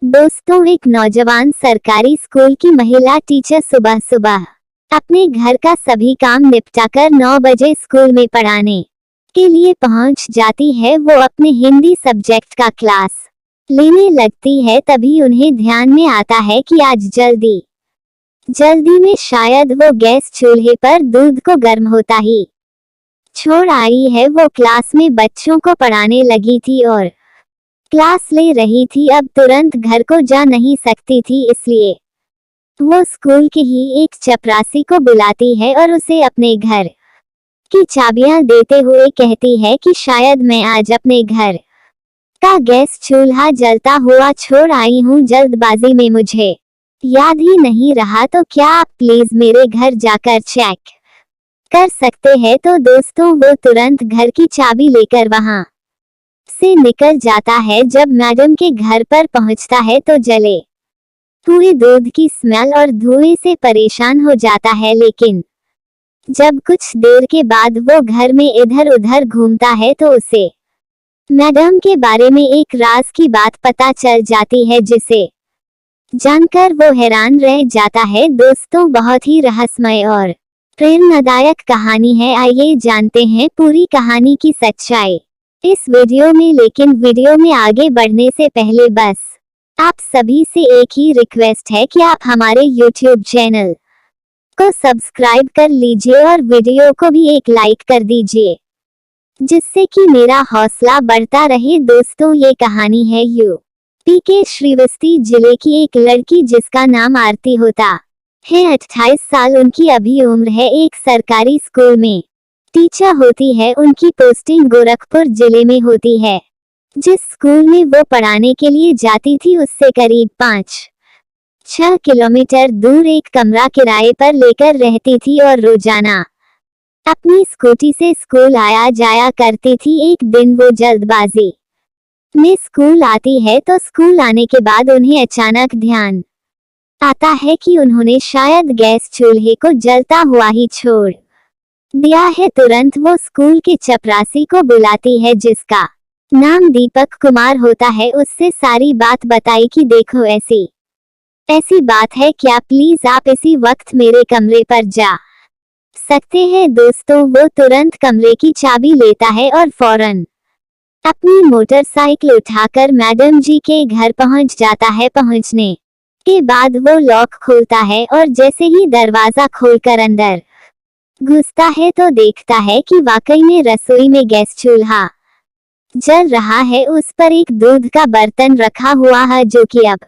दोस्तों, एक नौजवान सरकारी स्कूल की महिला टीचर सुबह सुबह अपने घर का सभी काम निपटाकर 9 बजे स्कूल में पढ़ाने के लिए पहुंच जाती है। वो अपने हिंदी सब्जेक्ट का क्लास लेने लगती है। तभी उन्हें ध्यान में आता है कि आज जल्दी में शायद वो गैस चूल्हे पर दूध को गर्म होता ही छोड़ आई है। वो क्लास में बच्चों को पढ़ाने लगी थी और क्लास ले रही थी। अब तुरंत घर को जा नहीं सकती थी, इसलिए वो स्कूल के ही एक चपरासी को बुलाती है और उसे अपने घर की चाबियां देते हुए कहती है कि शायद मैं आज अपने घर का गैस चूल्हा जलता हुआ छोड़ आई हूँ। जल्दबाजी में मुझे याद ही नहीं रहा, तो क्या आप प्लीज मेरे घर जाकर चेक कर सकते हैं। तो दोस्तों, वो तुरंत घर की चाबी लेकर वहां से निकल जाता है। जब मैडम के घर पर पहुंचता है तो जले हुए दूध की स्मेल और धुएं से परेशान हो जाता है। लेकिन जब कुछ देर के बाद वो घर में इधर उधर घूमता है तो उसे मैडम के बारे में एक राज की बात पता चल जाती है, जिसे जानकर वो हैरान रह जाता है। दोस्तों, बहुत ही रहस्यमय और प्रेरणादायक कहानी है। आइए जानते हैं पूरी कहानी की सच्चाई इस वीडियो में। लेकिन वीडियो में आगे बढ़ने से पहले बस आप सभी से एक ही रिक्वेस्ट है कि आप हमारे YouTube चैनल को सब्सक्राइब कर लीजिए और वीडियो को भी एक लाइक कर दीजिए, जिससे कि मेरा हौसला बढ़ता रहे। दोस्तों, ये कहानी है यूपी के श्रीवस्ती जिले की एक लड़की जिसका नाम आरती होता है। 28 साल उनकी अभी उम्र है। एक सरकारी स्कूल में टीचर होती है। उनकी पोस्टिंग गोरखपुर जिले में होती है। जिस स्कूल में वो पढ़ाने के लिए जाती थी उससे करीब 5-6 किलोमीटर दूर एक कमरा किराए पर लेकर रहती थी और रोजाना अपनी स्कूटी से स्कूल आया जाया करती थी। एक दिन वो जल्दबाजी में स्कूल आती है तो स्कूल आने के बाद उन्हें अचानक ध्यान आता है कि उन्होंने शायद गैस चूल्हे को जलता हुआ ही छोड़ दिया है। तुरंत वो स्कूल के चपरासी को बुलाती है, जिसका नाम दीपक कुमार होता है। उससे सारी बात बताई कि देखो, ऐसी बात है, क्या प्लीज आप इसी वक्त मेरे कमरे पर जा सकते हैं। दोस्तों, वो तुरंत कमरे की चाबी लेता है और फौरन अपनी मोटरसाइकिल उठाकर मैडम जी के घर पहुंच जाता है। पहुंचने के बाद वो लॉक खोलता है और जैसे ही दरवाजा खोलकर अंदर घुसता है तो देखता है कि वाकई में रसोई में गैस चूल्हा जल रहा है। उस पर एक दूध का बर्तन रखा हुआ है, जो कि अब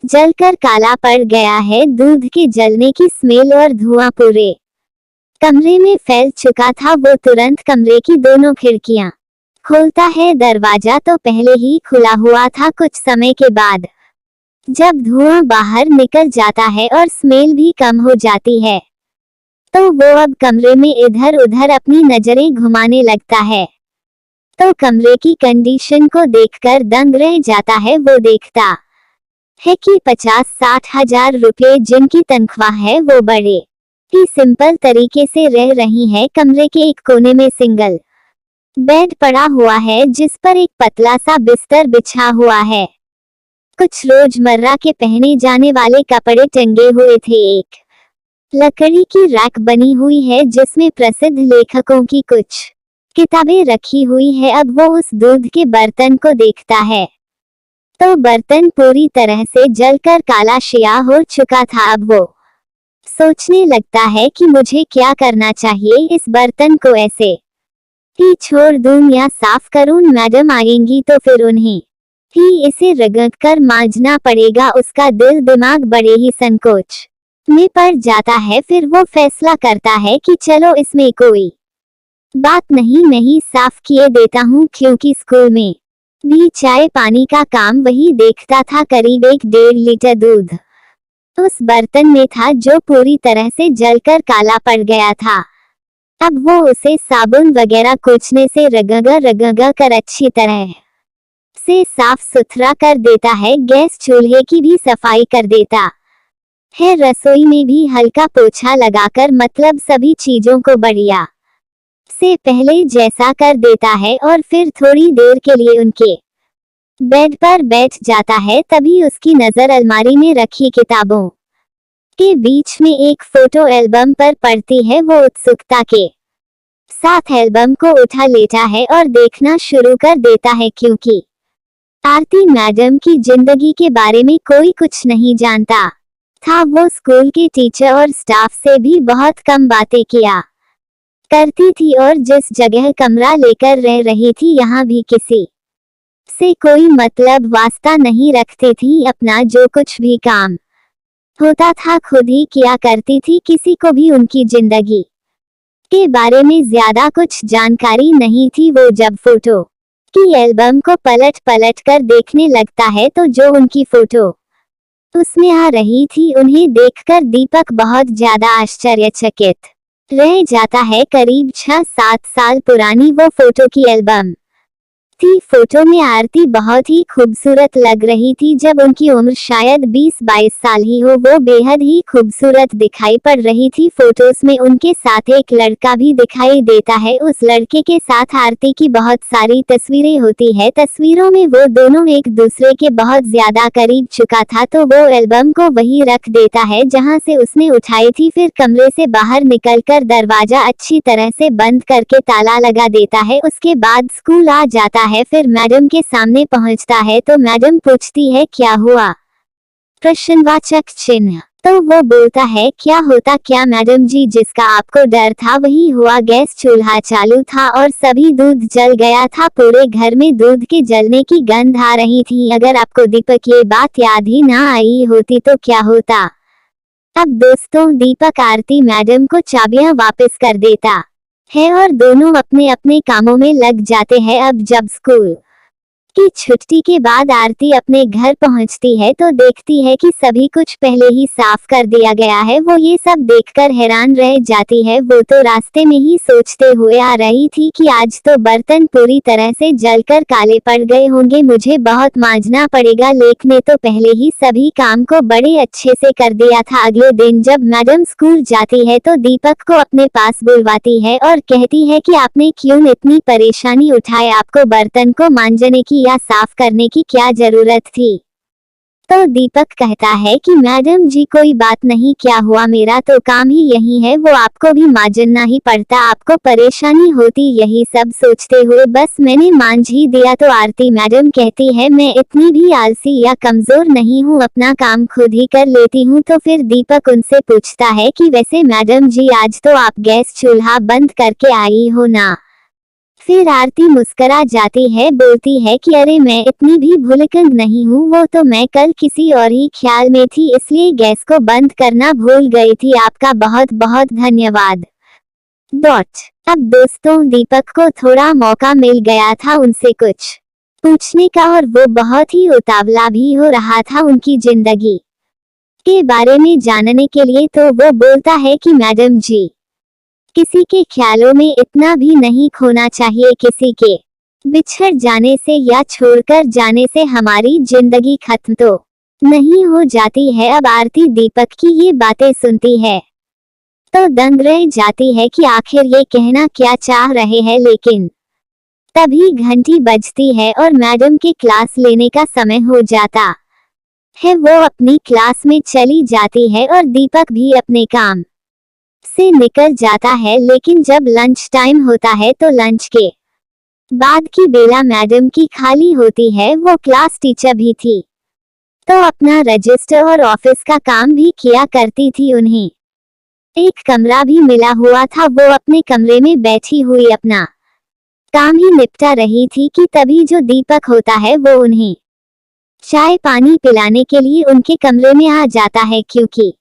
जलकर काला पड़ गया है। दूध के जलने की स्मेल और धुआं पूरे कमरे में फैल चुका था। वो तुरंत कमरे की दोनों खिड़कियां खोलता है। दरवाजा तो पहले ही खुला हुआ था। कुछ समय के बाद जब धुआं बाहर निकल जाता है और स्मेल भी कम हो जाती है, तो वो अब कमरे में इधर उधर अपनी नजरें घुमाने लगता है। तो कमरे की कंडीशन को देखकर दंग रह जाता है। वो देखता है कि 50-60 हजार रुपये जिनकी तनख्वाह है वो बड़े ही सिंपल तरीके से रह रही है। कमरे के एक कोने में सिंगल बेड पड़ा हुआ है, जिस पर एक पतला सा बिस्तर बिछा हुआ है। कुछ रोजमर्रा के पहने जाने वाले कपड़े टंगे हुए थे। एक लकड़ी की रैक बनी हुई है जिसमें प्रसिद्ध लेखकों की कुछ किताबें रखी हुई है। अब वो उस दूध के बर्तन को देखता है तो बर्तन पूरी तरह से जलकर काला शिया हो चुका था। अब वो सोचने लगता है कि मुझे क्या करना चाहिए। इस बर्तन को ऐसे ही छोड़ दूं या साफ करूं? मैडम आएंगी तो फिर उन्हें ही इसे रगड़कर मांजना पड़ेगा। उसका दिल दिमाग बड़े ही संकोच में पड़ जाता है। फिर वो फैसला करता है कि चलो, इसमें कोई बात नहीं, मैं ही साफ किए देता हूँ, क्योंकि स्कूल में भी चाय पानी का काम वही देखता था। करीब 1-1.5 लीटर दूध उस बर्तन में था, जो पूरी तरह से जलकर काला पड़ गया था। अब वो उसे साबुन वगैरह कुचने से रगड़ कर अच्छी तरह से साफ सुथरा कर देता है। गैस चूल्हे की भी सफाई कर देता है। रसोई में भी हल्का पोछा लगाकर, मतलब सभी चीजों को बढ़िया से पहले जैसा कर देता है। और फिर थोड़ी देर के लिए उनके बेड पर बैठ जाता है, तभी उसकी नजर अलमारी में रखी किताबों के बीच में एक फोटो एल्बम पर पड़ती है। वो उत्सुकता के साथ एल्बम को उठा लेता है और देखना शुरू कर देता है, क्योंकि आरती मैडम की जिंदगी के बारे में कोई कुछ नहीं जानता था। वो स्कूल के टीचर और स्टाफ से भी बहुत कम बातें किया करती थी और जिस जगह कमरा लेकर रह रही थी यहाँ भी किसी से कोई मतलब वास्ता नहीं रखती थी। अपना जो कुछ भी काम होता था खुद ही किया करती थी। किसी को भी उनकी जिंदगी के बारे में ज्यादा कुछ जानकारी नहीं थी। वो जब फोटो की एल्बम को पलट पलट कर देखने लगता है तो जो उनकी फोटो उसमें आ रही थी उन्हें देखकर दीपक बहुत ज्यादा आश्चर्यचकित रह जाता है। करीब 6-7 साल पुरानी वो फोटो की एल्बम थी। फोटो में आरती बहुत ही खूबसूरत लग रही थी। जब उनकी उम्र शायद 20-22 साल ही हो, वो बेहद ही खूबसूरत दिखाई पड़ रही थी। फोटोज में उनके साथ एक लड़का भी दिखाई देता है। उस लड़के के साथ आरती की बहुत सारी तस्वीरें होती है। तस्वीरों में वो दोनों एक दूसरे के बहुत ज्यादा करीब चुका था, तो वो एल्बम को वही रख देता है जहाँ से उसने उठाई थी। फिर कमरे से बाहर निकलकर दरवाजा अच्छी तरह से बंद करके ताला लगा देता है। उसके बाद स्कूल आ जाता है। फिर मैडम के सामने पहुंचता है तो मैडम पूछती है क्या हुआ, प्रश्नवाचक चिन्ह। तो वो बोलता है क्या होता क्या मैडम जी, जिसका आपको डर था वही हुआ। गैस चूल्हा चालू था और सभी दूध जल गया था। पूरे घर में दूध के जलने की गंध आ रही थी। अगर आपको दीपक ये बात याद ही ना आई होती तो क्या होता। अब दोस्तों, दीपक आरती मैडम को चाबियां वापस कर देता है और दोनों अपने अपने कामों में लग जाते हैं। अब जब स्कूल की छुट्टी के बाद आरती अपने घर पहुंचती है तो देखती है कि सभी कुछ पहले ही साफ कर दिया गया है। वो ये सब देखकर हैरान रह जाती है। वो तो रास्ते में ही सोचते हुए आ रही थी कि आज तो बर्तन पूरी तरह से जलकर काले पड़ गए होंगे, मुझे बहुत मांजना पड़ेगा। लेकिन ने तो पहले ही सभी काम को बड़े अच्छे से कर दिया था। अगले दिन जब मैडम स्कूल जाती है तो दीपक को अपने पास बुलवाती है और कहती है कि आपने क्यों इतनी परेशानी उठाई, आपको बर्तन को मांजने की या साफ करने की क्या जरूरत थी। तो दीपक कहता है कि मैडम जी कोई बात नहीं, क्या हुआ, मेरा तो काम ही यही है, वो आपको भी मांजना ही पड़ता, आपको परेशानी होती। यही सब सोचते हुए बस मैंने मांझ ही दिया। तो आरती मैडम कहती है मैं इतनी भी आलसी या कमजोर नहीं हूँ, अपना काम खुद ही कर लेती हूँ। तो फिर दीपक उनसे पूछता है कि वैसे मैडम जी आज तो आप गैस चूल्हा बंद करके आई हो ना। फिर आरती मुस्करा जाती है, बोलती है कि अरे मैं इतनी भी भुलक्कड़ नहीं हूँ, वो तो मैं कल किसी और ही ख्याल में थी इसलिए गैस को बंद करना भूल गई थी। आपका बहुत बहुत धन्यवाद। अब दोस्तों, दीपक को थोड़ा मौका मिल गया था उनसे कुछ पूछने का और वो बहुत ही उतावला भी हो रहा था उनकी जिंदगी के बारे में जानने के लिए। तो वो बोलता है कि मैडम जी किसी के ख्यालों में इतना भी नहीं खोना चाहिए। किसी के बिछड़ जाने से या छोड़कर जाने से हमारी जिंदगी खत्म तो नहीं हो जाती है। अब आरती दीपक की ये बातें सुनती है तो दंग रह जाती है कि आखिर ये कहना क्या चाह रहे हैं। लेकिन तभी घंटी बजती है और मैडम की क्लास लेने का समय हो जाता है। वो अपनी क्लास में चली जाती है और दीपक भी अपने काम से निकल जाता है। लेकिन जब लंच टाइम होता है तो लंच के बाद की बेला मैडम की खाली होती है। वो क्लास टीचर भी थी तो अपना रजिस्टर और ऑफिस का काम भी किया करती थी। उन्हें एक कमरा भी मिला हुआ था। वो अपने कमरे में बैठी हुई अपना काम ही निपटा रही थी कि तभी जो दीपक होता है वो उन्हें चाय पानी पिलाने के लिए उनके कमरे में आ जाता है, क्योंकि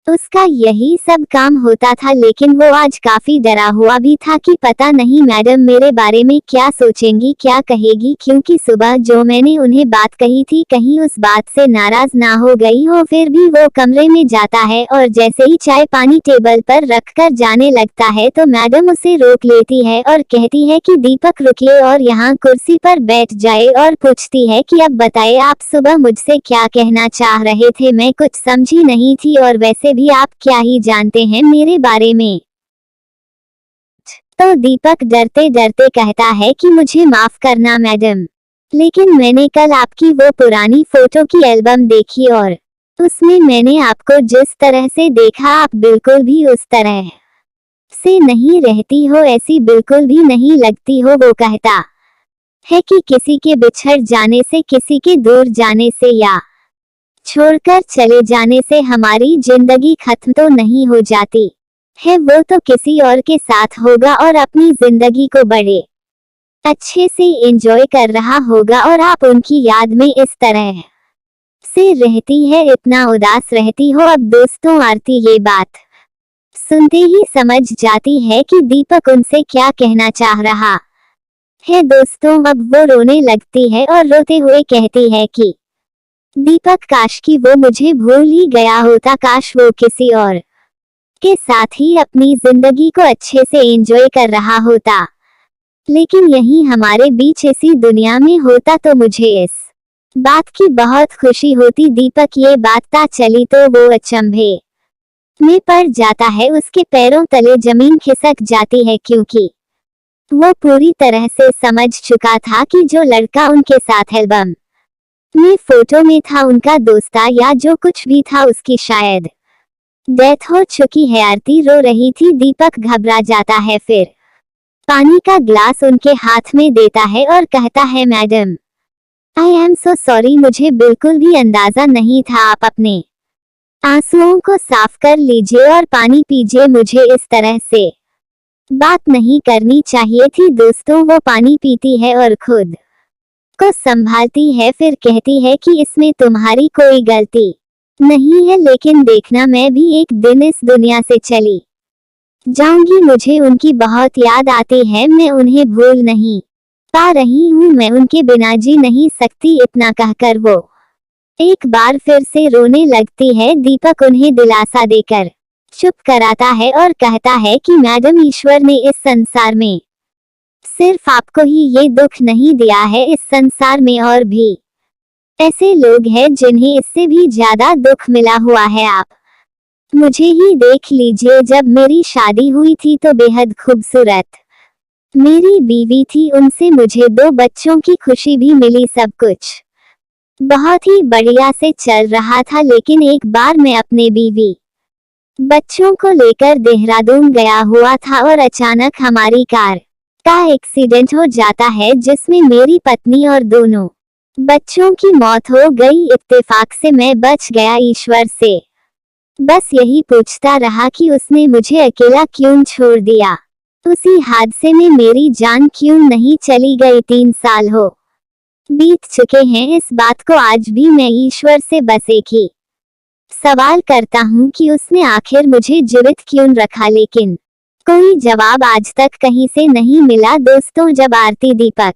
उसका यही सब काम होता था। लेकिन वो आज काफी डरा हुआ भी था कि पता नहीं मैडम मेरे बारे में क्या सोचेंगी, क्या कहेगी, क्योंकि सुबह जो मैंने उन्हें बात कही थी कहीं उस बात से नाराज ना हो गई हो। फिर भी वो कमरे में जाता है और जैसे ही चाय पानी टेबल पर रखकर जाने लगता है तो मैडम उसे रोक लेती है और कहती है कि दीपक रुकिए और यहाँ कुर्सी पर बैठ जाए और पूछती है कि अब बताए आप सुबह मुझसे क्या कहना चाह रहे थे, मैं कुछ समझी नहीं थी और वैसे भी आप क्या ही जानते हैं मेरे बारे में। तो दीपक डरते डरते कहता है कि मुझे माफ करना मैडम, लेकिन मैंने कल आपकी वो पुरानी फोटो की एल्बम देखी और उसमें मैंने आपको जिस तरह से देखा आप बिल्कुल भी उस तरह से नहीं रहती हो, ऐसी बिल्कुल भी नहीं लगती हो। वो कहता है कि किसी के बिछड़ जाने से, किसी के दूर जाने से या छोड़कर चले जाने से हमारी जिंदगी खत्म तो नहीं हो जाती है, वो तो किसी और के साथ होगा और अपनी जिंदगी को बड़े अच्छे से एंजॉय कर रहा होगा और आप उनकी याद में इस तरह से रहती है, इतना उदास रहती हो। अब दोस्तों आरती ये बात सुनते ही समझ जाती है कि दीपक उनसे क्या कहना चाह रहा है। दोस्तों अब वो रोने लगती है और रोते हुए कहती है कि दीपक काश कि वो मुझे भूल ही गया होता, काश वो किसी और के साथ ही अपनी जिंदगी को अच्छे से एंजॉय कर रहा होता, लेकिन यही हमारे बीच इसी दुनिया में होता तो मुझे इस बात की बहुत खुशी होती। दीपक ये बात पता चली तो वो अचंभे में पड़ जाता है, उसके पैरों तले जमीन खिसक जाती है, क्योंकि वो पूरी तरह से समझ चुका था कि जो लड़का उनके साथ एल्बम में फोटो में था उनका दोस्त था, या जो कुछ भी था उसकी शायद डेथ हो चुकी है। आरती रो रही थी, दीपक घबरा जाता है, फिर पानी का ग्लास उनके हाथ में देता है और कहता है madam I am so sorry, मुझे बिल्कुल भी अंदाजा नहीं था, आप अपने आंसुओं को साफ कर लीजिए और पानी पीजिए, मुझे इस तरह से बात नहीं करनी चाहिए थी। दोस्तों वो पानी पीती है और खुद को संभालती है, फिर कहती है कि इसमें तुम्हारी कोई गलती नहीं है, लेकिन देखना मैं भी एक दिन इस दुनिया से चली जाऊंगी, मुझे उनकी बहुत याद आती है, मैं उन्हें भूल नहीं पा रही हूँ, मैं उनके बिना जी नहीं सकती। इतना कहकर वो एक बार फिर से रोने लगती है। दीपक उन्हें दिलासा देकर चुप कराता है और कहता है कि मैडम ईश्वर ने इस संसार में सिर्फ आपको ही ये दुख नहीं दिया है, इस संसार में और भी ऐसे लोग हैं जिन्हें इससे भी ज्यादा दुख मिला हुआ है। आप मुझे ही देख लीजिए, जब मेरी शादी हुई थी तो बेहद खूबसूरत मेरी बीवी थी, उनसे मुझे 2 बच्चों की खुशी भी मिली, सब कुछ बहुत ही बढ़िया से चल रहा था, लेकिन एक बार मैं अपने बीवी बच्चों को लेकर देहरादून गया हुआ था और अचानक हमारी कार का एक्सीडेंट हो जाता है, जिसमें मेरी पत्नी और दोनों बच्चों की मौत हो गई। इत्तेफाक से मैं बच गया, ईश्वर से बस यही पूछता रहा कि उसने मुझे अकेला क्यों छोड़ दिया, उसी हादसे में मेरी जान क्यों नहीं चली गई। 3 साल हो बीत चुके हैं इस बात को, आज भी मैं ईश्वर से बस एक ही सवाल करता हूँ कि उसने आखिर मुझे जीवित क्यों रखा, लेकिन कोई जवाब आज तक कहीं से नहीं मिला। दोस्तों जब आरती दीपक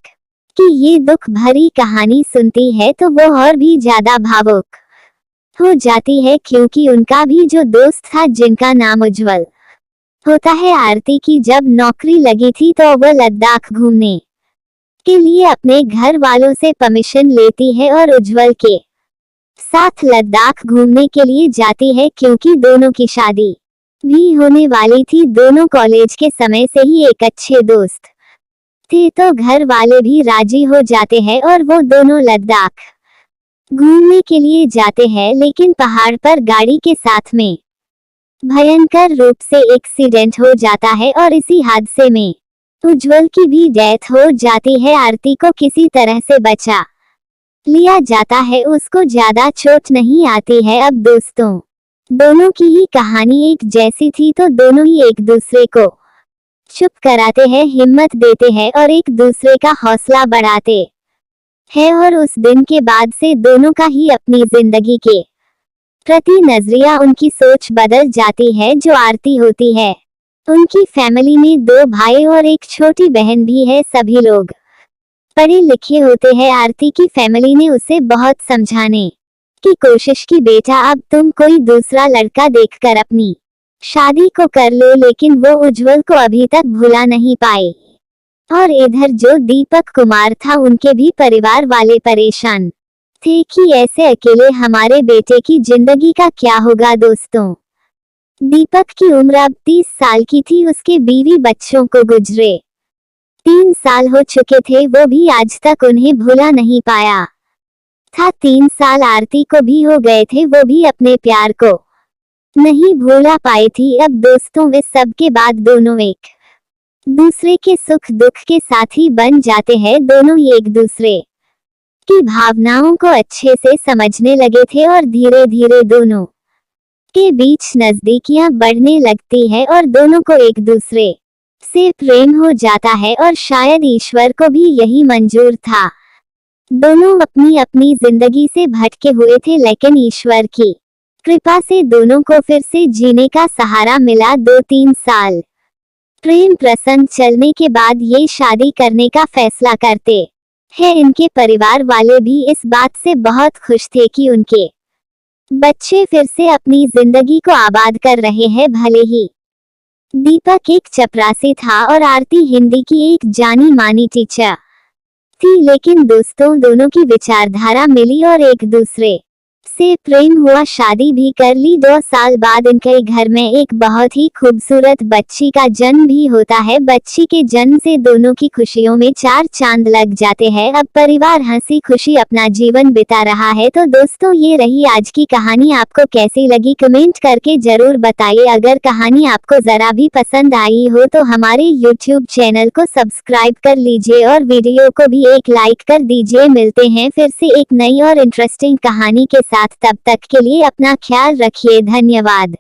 की ये दुख भरी कहानी सुनती है तो वो और भी ज्यादा भावुक हो जाती है, क्योंकि उनका भी जो दोस्त था जिनका नाम उज्जवल होता है, आरती की जब नौकरी लगी थी तो वो लद्दाख घूमने के लिए अपने घर वालों से परमिशन लेती है और उज्जवल के साथ लद्दाख घूमने के लिए जाती है, क्योंकि दोनों की शादी भी होने वाली थी। दोनों कॉलेज के समय से ही एक अच्छे दोस्त थे, तो घर वाले भी राजी हो जाते हैं और वो दोनों लद्दाख घूमने के लिए जाते हैं। लेकिन पहाड़ पर गाड़ी के साथ में भयंकर रूप से एक्सीडेंट हो जाता है और इसी हादसे में उज्जवल की भी डेथ हो जाती है। आरती को किसी तरह से बचा लिया जाता है, उसको ज्यादा चोट नहीं आती है। अब दोस्तों दोनों की ही कहानी एक जैसी थी, तो दोनों ही एक दूसरे को चुप कराते हैं, हिम्मत देते हैं और एक दूसरे का हौसला बढ़ाते हैं, और उस दिन के बाद से दोनों का ही अपनी जिंदगी के प्रति नजरिया, उनकी सोच बदल जाती है। जो आरती होती है उनकी फैमिली में 2 भाई और एक छोटी बहन भी है, सभी लोग पढ़े लिखे होते हैं। आरती की फैमिली ने उसे बहुत समझाने की कोशिश की, बेटा अब तुम कोई दूसरा लड़का देखकर अपनी शादी को कर लो, लेकिन वो उज्जवल को अभी तक भुला नहीं पाए। और इधर जो दीपक कुमार था, उनके भी परिवार वाले परेशान थे कि ऐसे अकेले हमारे बेटे की जिंदगी का क्या होगा। दोस्तों दीपक की उम्र अब 30 साल की थी, उसके बीवी बच्चों को गुजरे 3 साल हो चुके थे, वो भी आज तक उन्हें भूला नहीं पाया था। 3 साल आरती को भी हो गए थे, वो भी अपने प्यार को नहीं भूला पाई थी। अब दोस्तों, वे सब के बाद दोनों एक दूसरे के सुख दुख के साथी बन जाते हैं। दोनों ही एक दूसरे की भावनाओं को अच्छे से समझने लगे थे और धीरे धीरे दोनों के बीच नजदीकियां बढ़ने लगती है और दोनों को एक दूसरे से प्रेम हो जाता है और शायद ईश्वर को भी यही मंजूर था। दोनों अपनी अपनी जिंदगी से भटके हुए थे, लेकिन ईश्वर की कृपा से दोनों को फिर से जीने का सहारा मिला। 2-3 साल प्रेम प्रसंग चलने के बाद ये शादी करने का फैसला करते हैं। इनके परिवार वाले भी इस बात से बहुत खुश थे कि उनके बच्चे फिर से अपनी जिंदगी को आबाद कर रहे हैं। भले ही दीपक एक चपरासी था और आरती हिंदी की एक जानी मानी टीचर थी, लेकिन दोस्तों, दोनों की विचारधारा मिली और एक दूसरे से प्रेम हुआ। शादी भी कर ली। 2 साल बाद इनके घर में एक बहुत ही खूबसूरत बच्ची का जन्म भी होता है। बच्ची के जन्म से दोनों की खुशियों में 4 चांद लग जाते हैं। अब परिवार हंसी खुशी अपना जीवन बिता रहा है। तो दोस्तों, ये रही आज की कहानी। आपको कैसी लगी कमेंट करके जरूर बताइए। अगर कहानी आपको जरा भी पसंद आई हो तो हमारे YouTube चैनल को सब्सक्राइब कर लीजिए और वीडियो को भी एक लाइक कर दीजिए। मिलते हैं फिर से एक नई और इंटरेस्टिंग कहानी के साथ। तब तक के लिए अपना ख्याल रखिए। धन्यवाद।